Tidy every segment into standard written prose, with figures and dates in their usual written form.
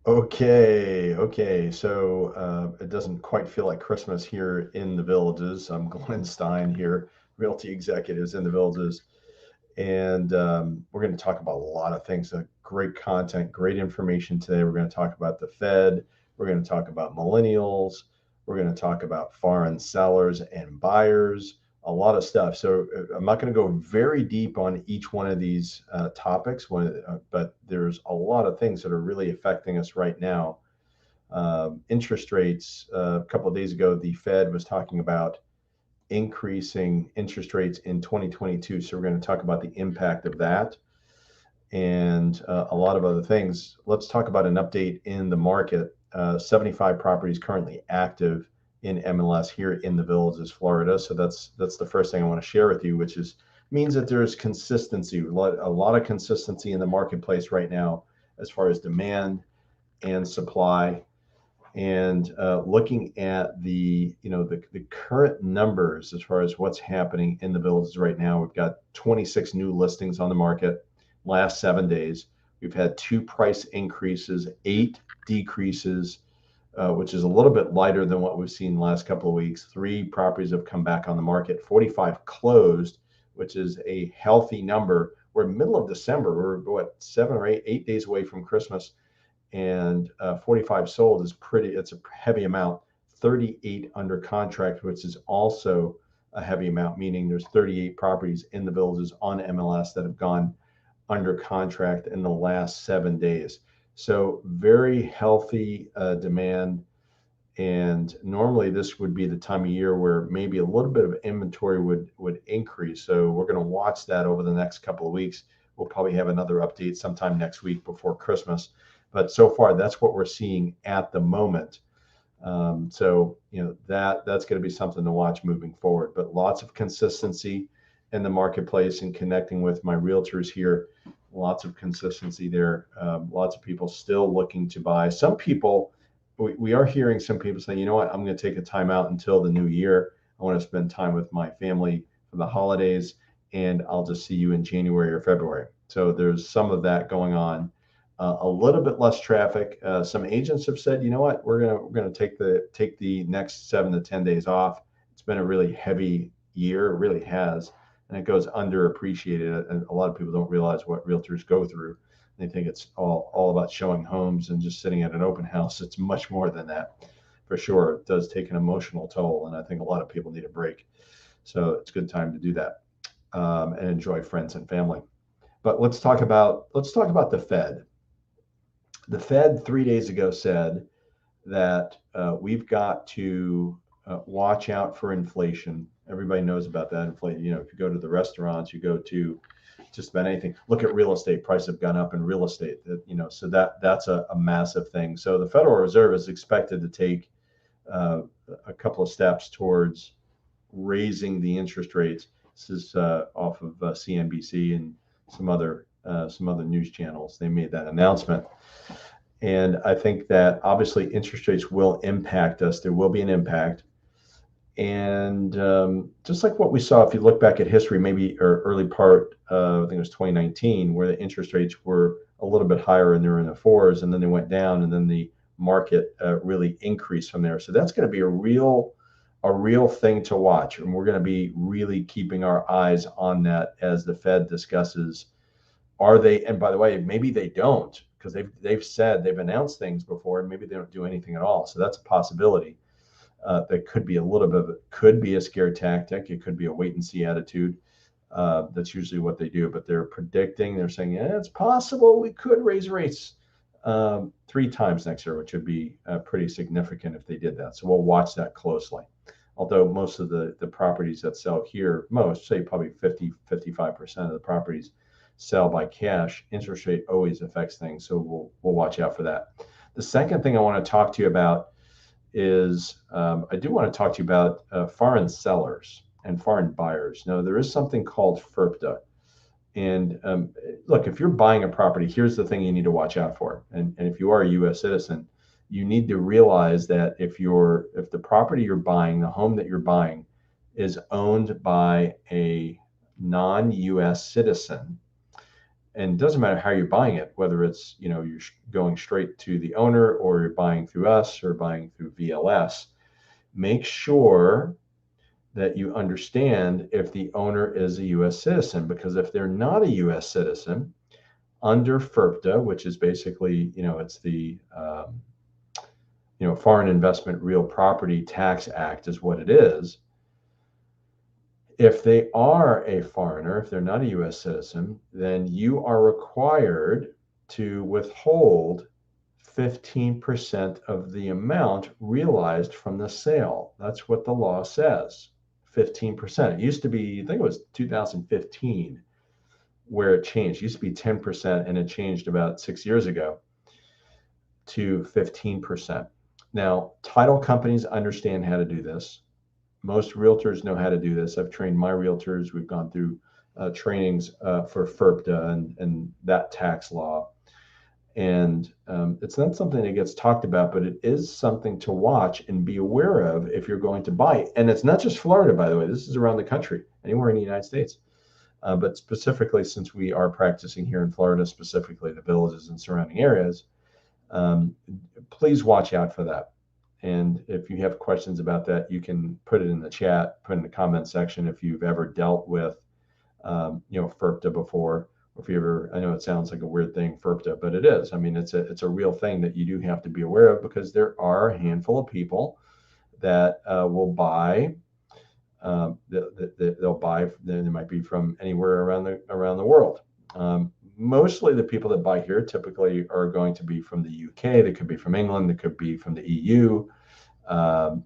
Okay. So it doesn't quite feel like Christmas here in the villages. I'm Glenn Stein here, Realty Executives in the Villages. And we're going to talk about a lot of things. Great content, great information today. We're going to talk about the Fed. We're going to talk about millennials. We're going to talk about foreign sellers and buyers, a lot of stuff. So I'm not going to go very deep on each one of these topics, but there's a lot of things that are really affecting us right now. Interest rates, a couple of days ago, the Fed was talking about increasing interest rates in 2022. So we're going to talk about the impact of that and a lot of other things. Let's talk about an update in the market. 75 properties currently active in MLS here in the Villages, Florida. So that's the first thing I want to share with you, which is means that there is consistency, a lot of consistency in the marketplace right now as far as demand and supply. And looking at the current numbers as far as what's happening in the Villages right now, we've got 26 new listings on the market last 7 days. We've had two price increases, eight decreases, which is a little bit lighter than what we've seen the last couple of weeks. Three properties have come back on the market, 45 closed, which is a healthy number. We're middle of December. We're what, 7 or 8 days away from Christmas, and 45 sold is it's a heavy amount. 38 under contract, which is also a heavy amount, meaning there's 38 properties in the Villages on MLS that have gone under contract in the last 7 days. So very healthy demand. And normally this would be the time of year where maybe a little bit of inventory would increase. So we're going to watch that over the next couple of weeks. We'll probably have another update sometime next week before Christmas. But so far, that's what we're seeing at the moment. So that's going to be something to watch moving forward. But lots of consistency in the marketplace and connecting with my realtors here. Lots of consistency there. Lots of people still looking to buy. Some people, we are hearing some people saying, you know what, I'm going to take a time out until the new year. I want to spend time with my family for the holidays, and I'll just see you in January or February. So there's some of that going on. A little bit less traffic. Some agents have said, you know what, we're gonna take the next 7 to 10 days off. It's been a really heavy year, it really has, and it goes underappreciated. And a lot of people don't realize what realtors go through. They think it's all about showing homes and just sitting at an open house. It's much more than that, for sure. It does take an emotional toll, and I think a lot of people need a break. So it's a good time to do that and enjoy friends and family. But let's talk about the Fed. The Fed 3 days ago said that we've got to watch out for inflation. Everybody knows about that inflation. If you go to the restaurants, you go to just about anything. Look at real estate. Prices have gone up in real estate. So that's a massive thing. So the Federal Reserve is expected to take uh, a couple of steps towards raising the interest rates. This is off of CNBC and some other news channels. They made that announcement. And I think that obviously interest rates will impact us. There will be an impact. And just like what we saw, if you look back at history, maybe or early part, I think it was 2019, where the interest rates were a little bit higher and they were in the fours, and then they went down, and then the market really increased from there. So that's going to be a real thing to watch, and we're going to be really keeping our eyes on that as the Fed discusses. Are they? And by the way, maybe they don't, because they've announced things before, and maybe they don't do anything at all. So that's a possibility. That could be a little bit of it. Could be a scare tactic. It could be a wait and see attitude. That's usually what they do. But they're predicting. They're saying, yeah, it's possible we could raise rates 3 times next year, which would be pretty significant if they did that. So we'll watch that closely. Although most of the properties that sell here, most say probably 50-55% of the properties sell by cash. Interest rate always affects things, so we'll watch out for that. The second thing I want to talk to you about is I do want to talk to you about foreign sellers and foreign buyers. Now, there is something called FIRPTA. And look, if you're buying a property, here's the thing you need to watch out for. And if you are a U.S. citizen, you need to realize that if the property you're buying, the home that you're buying, is owned by a non-U.S. citizen, And it doesn't matter how you're buying it, whether it's, you're going straight to the owner or you're buying through us or buying through VLS. Make sure that you understand if the owner is a U.S. citizen, because if they're not a U.S. citizen, under FIRPTA, which is basically, it's the Foreign Investment Real Property Tax Act is what it is. If they are a foreigner, if they're not a U.S. citizen, then you are required to withhold 15% of the amount realized from the sale. That's what the law says, 15%. It used to be, I think it was 2015, where it changed. It used to be 10%, and it changed about 6 years ago to 15%. Now, title companies understand how to do this. Most realtors know how to do this. I've trained my realtors. We've gone through trainings for FIRPTA and that tax law. And it's not something that gets talked about, but it is something to watch and be aware of if you're going to buy. And it's not just Florida, by the way. This is around the country, anywhere in the United States. But specifically, since we are practicing here in Florida, specifically the villages and surrounding areas, please watch out for that. And if you have questions about that, you can put it in the chat, put in the comment section if you've ever dealt with, FIRPTA before, or if you ever, I know it sounds like a weird thing, FIRPTA, but it is. I mean, it's a real thing that you do have to be aware of, because there are a handful of people that will buy. They'll buy. They might be from anywhere around the world. Mostly the people that buy here typically are going to be from the UK. They could be from England. They could be from the EU.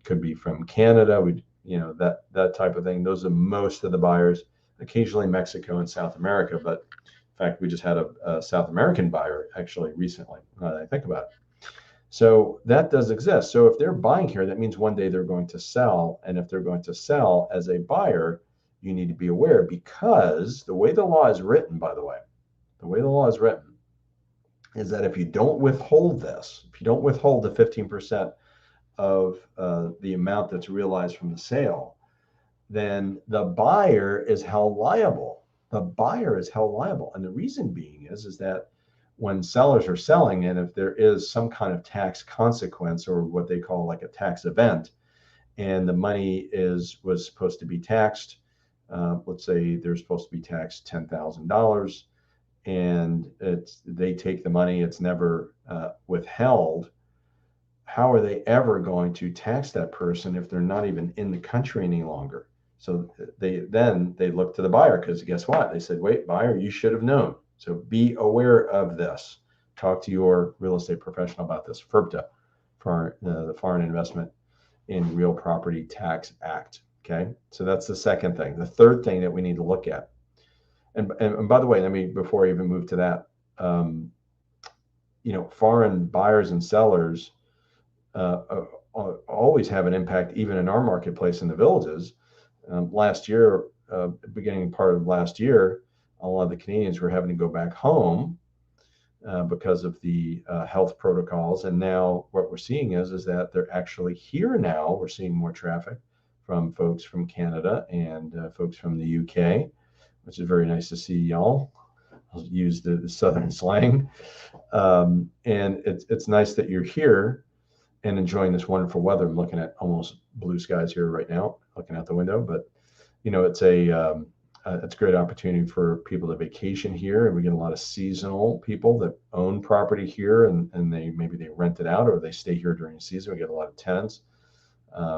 Could be from Canada. That type of thing. Those are most of the buyers. Occasionally Mexico and South America, but in fact, we just had a South American buyer actually recently. Now that I think about it. So that does exist. So if they're buying here, that means one day they're going to sell. And if they're going to sell as a buyer, you need to be aware, because the way the law is written, by the way, the way the law is written is that if you don't withhold this, if you don't withhold the 15% of the amount that's realized from the sale, then the buyer is held liable. The buyer is held liable. And the reason being is that when sellers are selling, and if there is some kind of tax consequence, or what they call like a tax event, and the money was supposed to be taxed, let's say they're supposed to be taxed $10,000, and they take the money, it's never withheld. How are they ever going to tax that person if they're not even in the country any longer? So they look to the buyer, because guess what? They said, wait, buyer, you should have known. So be aware of this. Talk to your real estate professional about this. FIRPTA, for the Foreign Investment in Real Property Tax Act. Okay, so that's the second thing. The third thing that we need to look at, and by the way, before I even move to that, foreign buyers and sellers always have an impact, even in our marketplace in the villages. Last year, beginning part of last year, a lot of the Canadians were having to go back home because of the health protocols. And now what we're seeing is that they're actually here now. We're seeing more traffic from folks from Canada and folks from the UK, which is very nice to see y'all. I'll use the Southern slang. And it's nice that you're here and enjoying this wonderful weather. I'm looking at almost blue skies here right now, looking out the window. But it's a great opportunity for people to vacation here, and we get a lot of seasonal people that own property here, and maybe they rent it out or they stay here during the season. We get a lot of tenants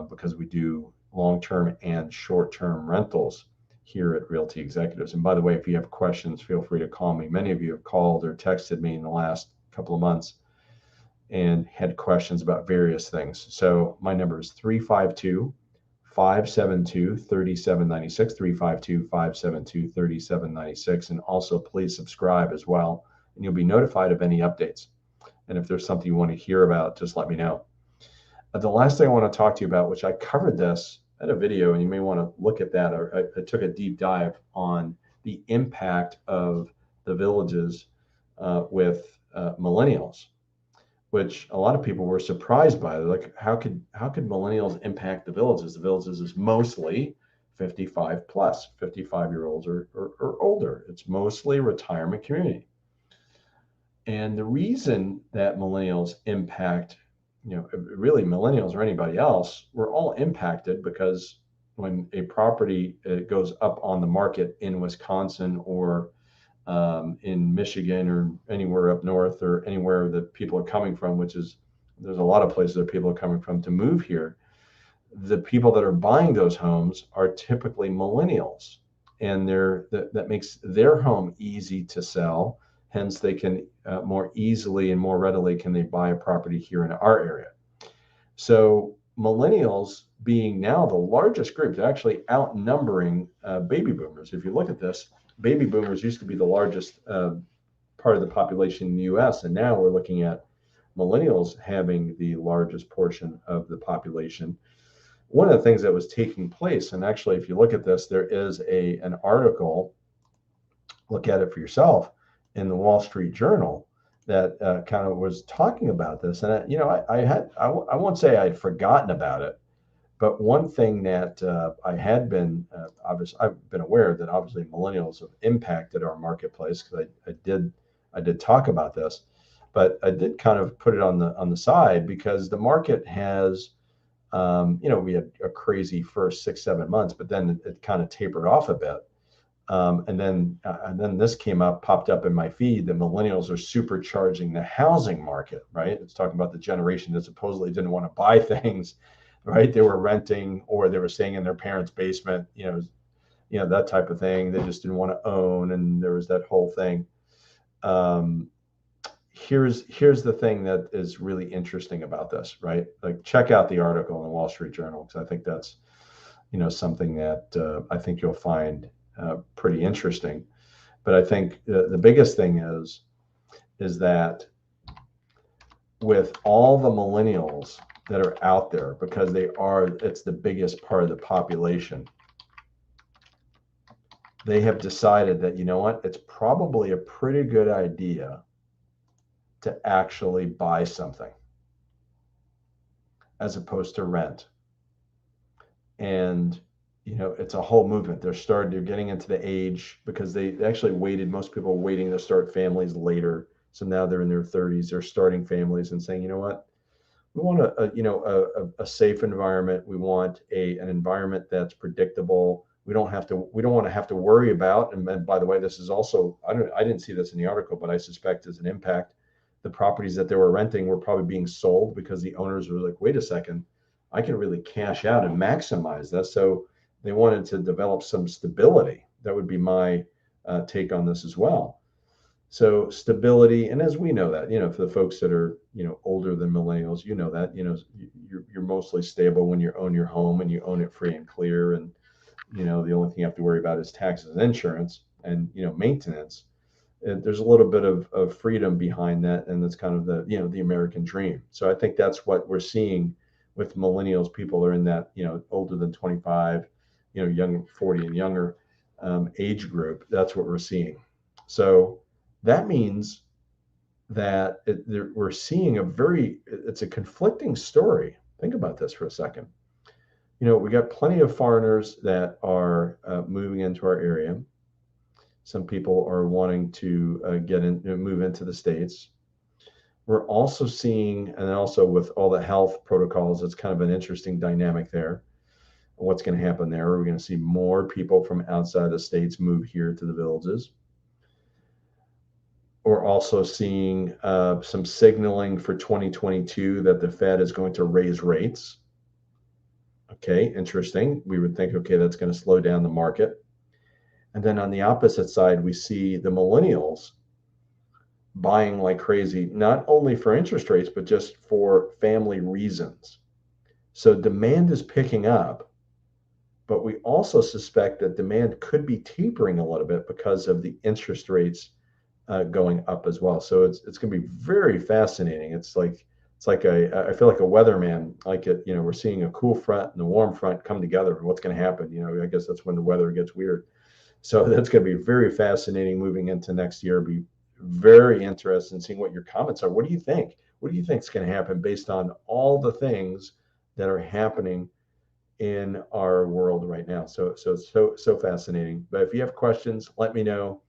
because we do long-term and short-term rentals here at Realty Executives. And by the way, if you have questions, feel free to call me. Many of you have called or texted me in the last couple of months and had questions about various things. So my number is 352-572-3796, 352-572-3796. And also please subscribe as well, and you'll be notified of any updates. And if there's something you want to hear about, just let me know. The last thing I want to talk to you about, which I covered this at a video, and you may want to look at that, or I took a deep dive on the impact of the villages with millennials, which a lot of people were surprised by. They're like, how could millennials impact the villages? The villages is mostly 55 plus, 55-year-olds or older. It's mostly a retirement community. And the reason that millennials impact, really millennials or anybody else, we're all impacted because when a property goes up on the market in Wisconsin or in Michigan or anywhere up north or anywhere that people are coming from, which is there's a lot of places that people are coming from to move here. The people that are buying those homes are typically millennials, and that makes their home easy to sell. Hence, they can more easily and more readily can they buy a property here in our area. So millennials being now the largest group, they're actually outnumbering baby boomers. If you look at this, baby boomers used to be the largest part of the population in the U.S., and now we're looking at millennials having the largest portion of the population. One of the things that was taking place, and actually, if you look at this, there is an article, look at it for yourself, in the Wall Street Journal that kind of was talking about this. And I won't say I'd forgotten about it, but one thing that I had been obviously I've been aware that obviously millennials have impacted our marketplace because I did talk about this, but I did kind of put it on the side because the market has. We had a crazy first 6-7 months, but then it kind of tapered off a bit. And then this popped up in my feed that millennials are supercharging the housing market, right? It's talking about the generation that supposedly didn't want to buy things, right? They were renting or they were staying in their parents' basement, that type of thing. They just didn't want to own, and there was that whole thing. Here's the thing that is really interesting about this, right? Like, check out the article in the Wall Street Journal, because I think that's, something that I think you'll find pretty interesting. But I think the biggest thing is that with all the millennials that are out there, because it's the biggest part of the population, they have decided that, it's probably a pretty good idea to actually buy something as opposed to rent. And it's a whole movement. They're getting into the age because they actually most people are waiting to start families later. So now they're in their 30s, they're starting families and saying, we want a safe environment. We want an environment that's predictable. We don't want to have to worry about, and by the way, this is also, I didn't see this in the article, but I suspect is an impact. The properties that they were renting were probably being sold because the owners were like, wait a second, I can really cash out and maximize this. So they wanted to develop some stability. That would be my take on this as well. So stability, and as we know that, for the folks that are, older than millennials, that, you're mostly stable when you own your home and you own it free and clear. And, the only thing you have to worry about is taxes and insurance and, maintenance. There's a little bit of freedom behind that, and that's kind of the American dream. So I think that's what we're seeing with millennials. People are in that older than 25, young 40 and younger age group. That's what we're seeing. So that means that we're seeing it's a conflicting story. Think about this for a second. We got plenty of foreigners that are moving into our area. Some people are wanting to move into the States. We're also seeing, and also with all the health protocols, it's kind of an interesting dynamic there. What's going to happen there? We're going to see more people from outside the states move here to the villages. We're also seeing some signaling for 2022 that the Fed is going to raise rates. Okay, interesting. We would think, okay, that's going to slow down the market. And then on the opposite side, we see the millennials buying like crazy, not only for interest rates, but just for family reasons. So demand is picking up, but we also suspect that demand could be tapering a little bit because of the interest rates going up as well. So it's going to be very fascinating. I feel like a weatherman. We're seeing a cool front and a warm front come together, and what's going to happen? I guess that's when the weather gets weird. So that's going to be very fascinating moving into next year. Be very interested in seeing what your comments are. What do you think? What do you think is going to happen based on all the things that are happening in our world right now. So fascinating. But if you have questions, let me know.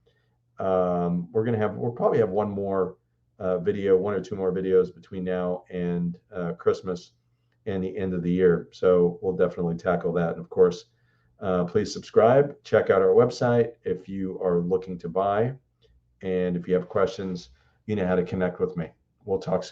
We'll probably have one more video, one or two more videos between now and Christmas and the end of the year. So we'll definitely tackle that. And of course, please subscribe, check out our website if you are looking to buy. And if you have questions, you know how to connect with me. We'll talk soon.